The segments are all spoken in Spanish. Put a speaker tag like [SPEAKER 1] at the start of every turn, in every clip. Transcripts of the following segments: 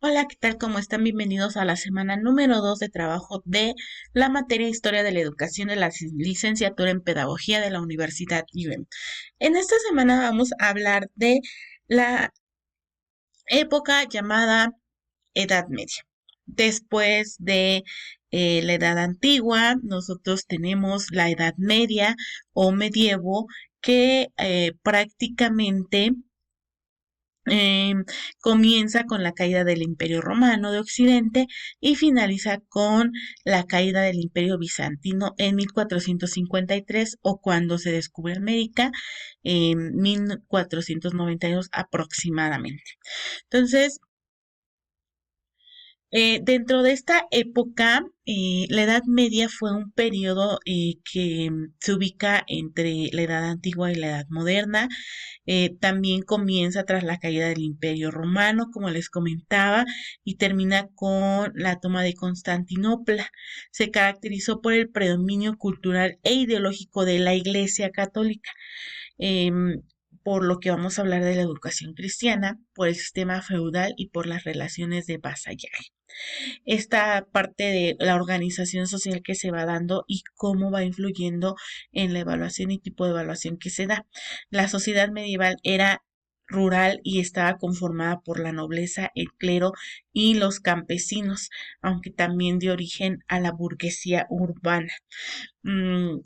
[SPEAKER 1] Hola, ¿qué tal? ¿Cómo están? Bienvenidos a la semana número 2 de trabajo de la materia Historia de la Educación de la licenciatura en Pedagogía de la Universidad IBEM. En esta semana vamos a hablar de la época llamada Edad Media. Después de la Edad Antigua, nosotros tenemos la Edad Media o Medievo, que prácticamente eh, comienza con la caída del Imperio Romano de Occidente y finaliza con la caída del Imperio Bizantino en 1453 o cuando se descubre América en 1492 aproximadamente. Entonces, dentro de esta época, la Edad Media fue un periodo que se ubica entre la Edad Antigua y la Edad Moderna. También comienza tras la caída del Imperio Romano, como les comentaba, y termina con la toma de Constantinopla. Se caracterizó por el predominio cultural e ideológico de la Iglesia Católica. em, por lo que vamos a hablar de la educación cristiana, por el sistema feudal y por las relaciones de vasallaje. Esta parte de la organización social que se va dando y cómo va influyendo en la evaluación y tipo de evaluación que se da. La sociedad medieval era rural y estaba conformada por la nobleza, el clero y los campesinos, aunque también de origen a la burguesía urbana. Mm,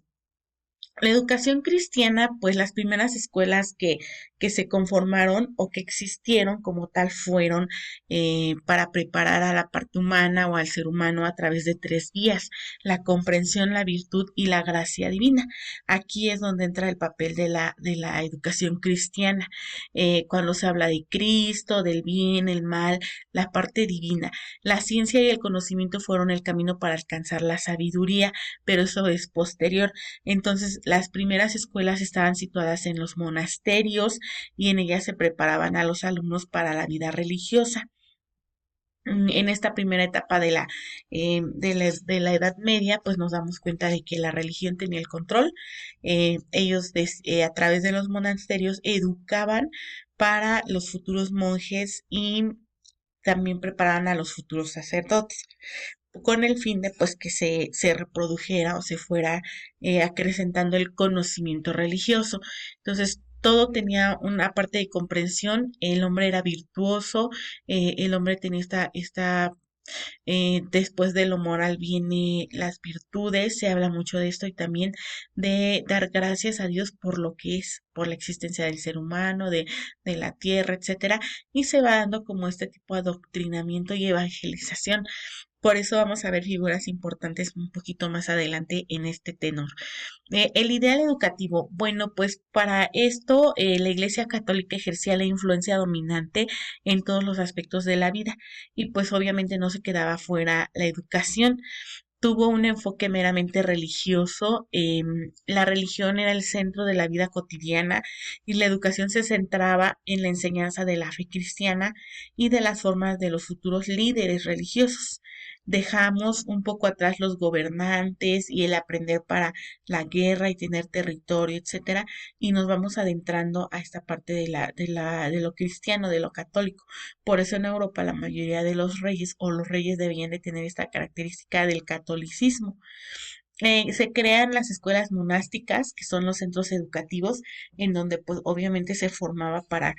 [SPEAKER 1] la educación cristiana, pues las primeras escuelas que se conformaron o que existieron como tal fueron para preparar a la parte humana o al ser humano a través de tres vías: la comprensión, la virtud y la gracia divina. Aquí es donde entra el papel de la educación cristiana, cuando se habla de Cristo, del bien, el mal, la parte divina. La ciencia y el conocimiento fueron el camino para alcanzar la sabiduría, pero eso es posterior. Entonces, las primeras escuelas estaban situadas en los monasterios y en ellas se preparaban a los alumnos para la vida religiosa. En esta primera etapa de la Edad Media, pues nos damos cuenta de que la religión tenía el control. A través de los monasterios educaban para los futuros monjes y también preparaban a los futuros sacerdotes con el fin de pues que se reprodujera o se fuera acrecentando el conocimiento religioso. Entonces, todo tenía una parte de comprensión, el hombre era virtuoso, el hombre tenía después de lo moral viene las virtudes, se habla mucho de esto y también de dar gracias a Dios por lo que es, por la existencia del ser humano, de la tierra, etcétera, y se va dando como este tipo de adoctrinamiento y evangelización. Por eso vamos a ver figuras importantes un poquito más adelante en este tenor. El ideal educativo. Bueno, pues para esto la Iglesia Católica ejercía la influencia dominante en todos los aspectos de la vida y pues obviamente no se quedaba fuera la educación. Tuvo un enfoque meramente religioso. La religión era el centro de la vida cotidiana y la educación se centraba en la enseñanza de la fe cristiana y de las formas de los futuros líderes religiosos. Dejamos un poco atrás los gobernantes y el aprender para la guerra y tener territorio, etcétera, y nos vamos adentrando a esta parte de lo cristiano, de lo católico. Por eso en Europa la mayoría de los reyes o los reyes debían de tener esta característica del catolicismo. Se crean las escuelas monásticas, que son los centros educativos, en donde pues obviamente se formaba para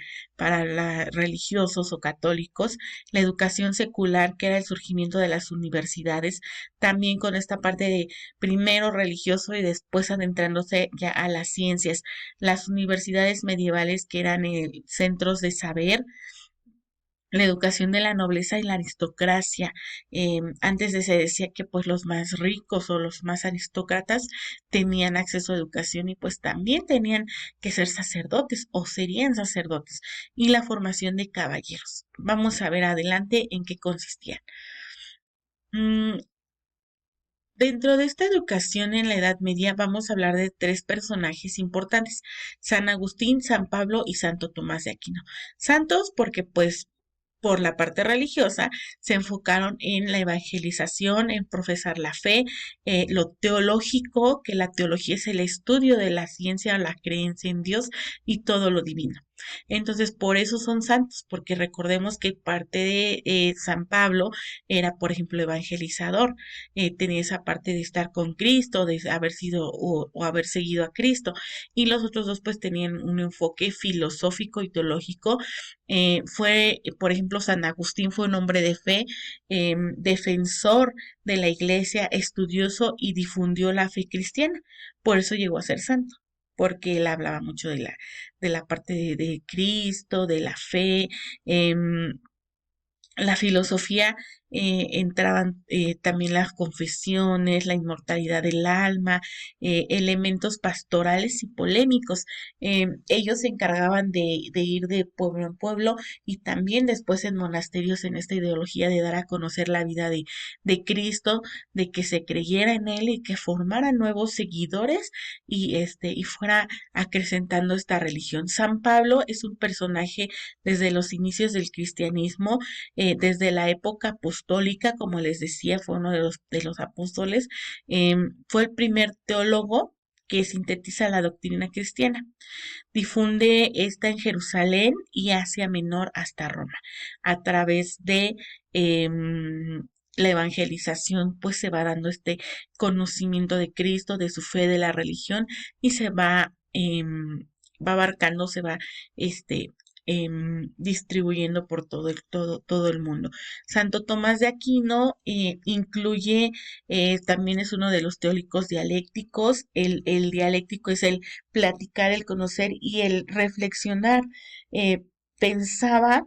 [SPEAKER 1] religiosos o católicos. La educación secular, que era el surgimiento de las universidades, también con esta parte de primero religioso y después adentrándose ya a las ciencias. Las universidades medievales, que eran centros de saber, la educación de la nobleza y la aristocracia. Antes se decía que pues los más ricos o los más aristócratas tenían acceso a educación y pues también tenían que ser sacerdotes o serían sacerdotes. Y la formación de caballeros. Vamos a ver adelante en qué consistían. Mm, Dentro de esta educación en la Edad Media vamos a hablar de tres personajes importantes: San Agustín, San Pablo y Santo Tomás de Aquino. Santos porque pues por la parte religiosa se enfocaron en la evangelización, en profesar la fe, lo teológico, que la teología es el estudio de la ciencia, la creencia en Dios y todo lo divino. Entonces, por eso son santos, porque recordemos que parte de San Pablo era, por ejemplo, evangelizador, tenía esa parte de estar con Cristo, de haber sido o haber seguido a Cristo, y los otros dos pues tenían un enfoque filosófico y teológico. Por ejemplo, San Agustín fue un hombre de fe, defensor de la iglesia, estudioso y difundió la fe cristiana, por eso llegó a ser santo, porque él hablaba mucho de la parte de Cristo, de la fe, la filosofía, entraban también las confesiones, la inmortalidad del alma, elementos pastorales y polémicos. Ellos se encargaban de ir de pueblo en pueblo y también después en monasterios en esta ideología de dar a conocer la vida de Cristo, de que se creyera en él y que formara nuevos seguidores y fuera acrecentando esta religión. San Pablo es un personaje desde los inicios del cristianismo, desde la época apostólica, como les decía, fue uno de los apóstoles, fue el primer teólogo que sintetiza la doctrina cristiana. Difunde esta en Jerusalén y Asia Menor hasta Roma. A través de la evangelización, pues se va dando este conocimiento de Cristo, de su fe, de la religión, y va abarcando, se va este, distribuyendo por todo el mundo. Santo Tomás de Aquino incluye, también es uno de los teóricos dialécticos. El dialéctico es el platicar, el conocer y el reflexionar. Pensaba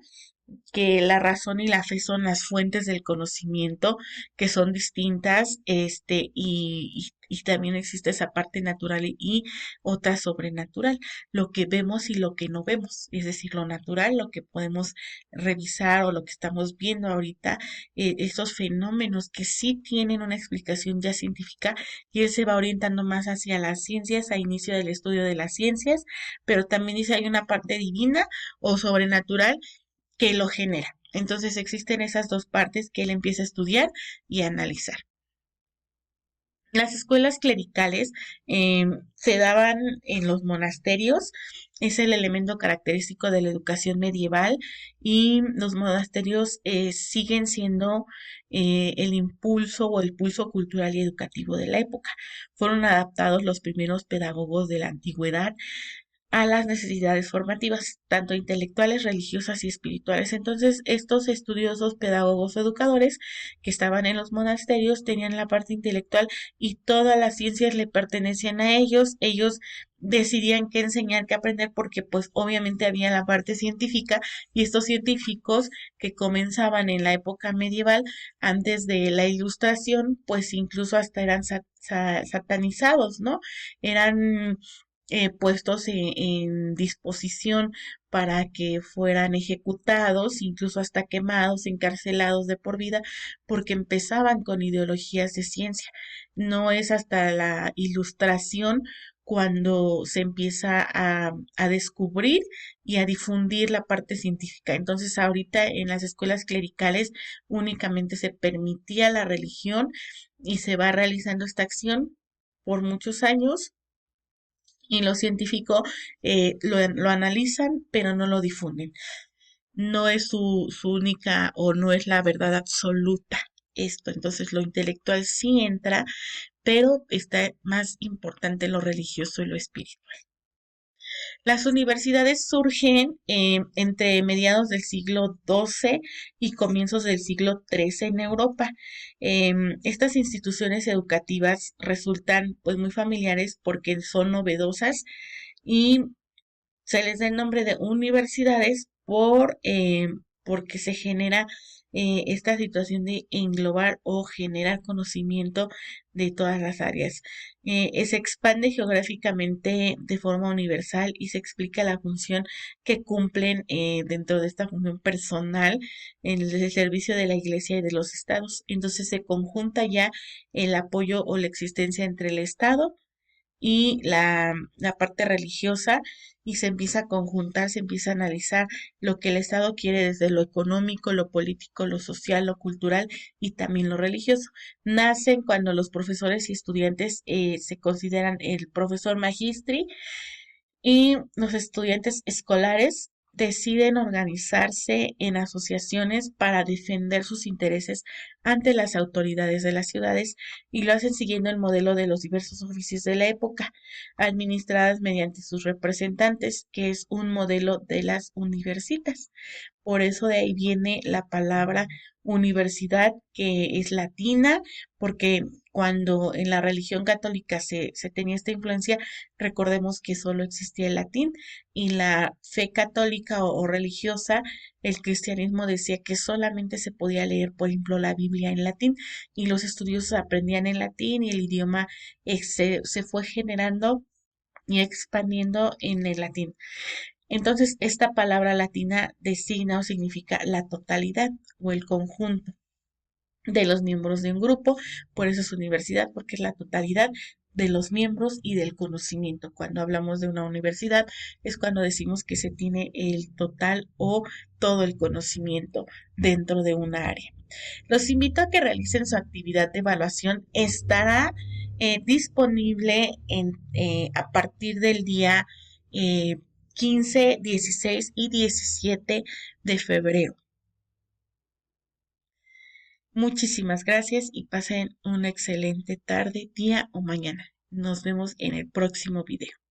[SPEAKER 1] que la razón y la fe son las fuentes del conocimiento, que son distintas, y también existe esa parte natural y otra sobrenatural, lo que vemos y lo que no vemos, es decir, lo natural, lo que podemos revisar o lo que estamos viendo ahorita, esos fenómenos que sí tienen una explicación ya científica, y él se va orientando más hacia las ciencias, a inicio del estudio de las ciencias, pero también dice hay una parte divina o sobrenatural que lo genera. Entonces existen esas dos partes que él empieza a estudiar y a analizar. Las escuelas clericales se daban en los monasterios, es el elemento característico de la educación medieval, y los monasterios siguen siendo el impulso o el pulso cultural y educativo de la época. Fueron adaptados los primeros pedagogos de la antigüedad a las necesidades formativas, tanto intelectuales, religiosas y espirituales. Entonces, estos estudiosos, pedagogos, educadores que estaban en los monasterios tenían la parte intelectual y todas las ciencias le pertenecían a ellos. Ellos decidían qué enseñar, qué aprender, porque pues obviamente había la parte científica, y estos científicos que comenzaban en la época medieval, antes de la ilustración, pues incluso hasta eran satanizados, ¿no? Eran puestos en disposición para que fueran ejecutados, incluso hasta quemados, encarcelados de por vida, porque empezaban con ideologías de ciencia. No es hasta la ilustración cuando se empieza a descubrir y a difundir la parte científica. Entonces, ahorita en las escuelas clericales únicamente se permitía la religión y se va realizando esta acción por muchos años, y lo científico lo analizan, pero no lo difunden. No es su única o no es la verdad absoluta esto. Entonces lo intelectual sí entra, pero está más importante lo religioso y lo espiritual. Las universidades surgen entre mediados del siglo XII y comienzos del siglo XIII en Europa. Estas instituciones educativas resultan pues muy familiares porque son novedosas, y se les da el nombre de universidades porque se genera esta situación de englobar o generar conocimiento de todas las áreas. Se expande geográficamente de forma universal y se explica la función que cumplen dentro de esta función personal en el servicio de la Iglesia y de los estados. Entonces se conjunta ya el apoyo o la existencia entre el Estado y la parte religiosa, y se empieza a conjuntar, se empieza a analizar lo que el Estado quiere desde lo económico, lo político, lo social, lo cultural y también lo religioso. Nacen cuando los profesores y estudiantes se consideran el profesor magistri, y los estudiantes escolares deciden organizarse en asociaciones para defender sus intereses ante las autoridades de las ciudades y lo hacen siguiendo el modelo de los diversos oficios de la época, administradas mediante sus representantes, que es un modelo de las universitas. Por eso de ahí viene la palabra universidad, que es latina, porque cuando en la religión católica se tenía esta influencia, recordemos que solo existía el latín y la fe católica o religiosa, el cristianismo decía que solamente se podía leer, por ejemplo, la Biblia en latín y los estudiosos aprendían en latín y el idioma se fue generando y expandiendo en el latín. Entonces, esta palabra latina designa o significa la totalidad o el conjunto de los miembros de un grupo, por eso es universidad, porque es la totalidad de los miembros y del conocimiento. Cuando hablamos de una universidad es cuando decimos que se tiene el total o todo el conocimiento dentro de una área. Los invito a que realicen su actividad de evaluación. Estará disponible a partir del día eh, 15, 16 y 17 de febrero. Muchísimas gracias y pasen una excelente tarde, día o mañana. Nos vemos en el próximo video.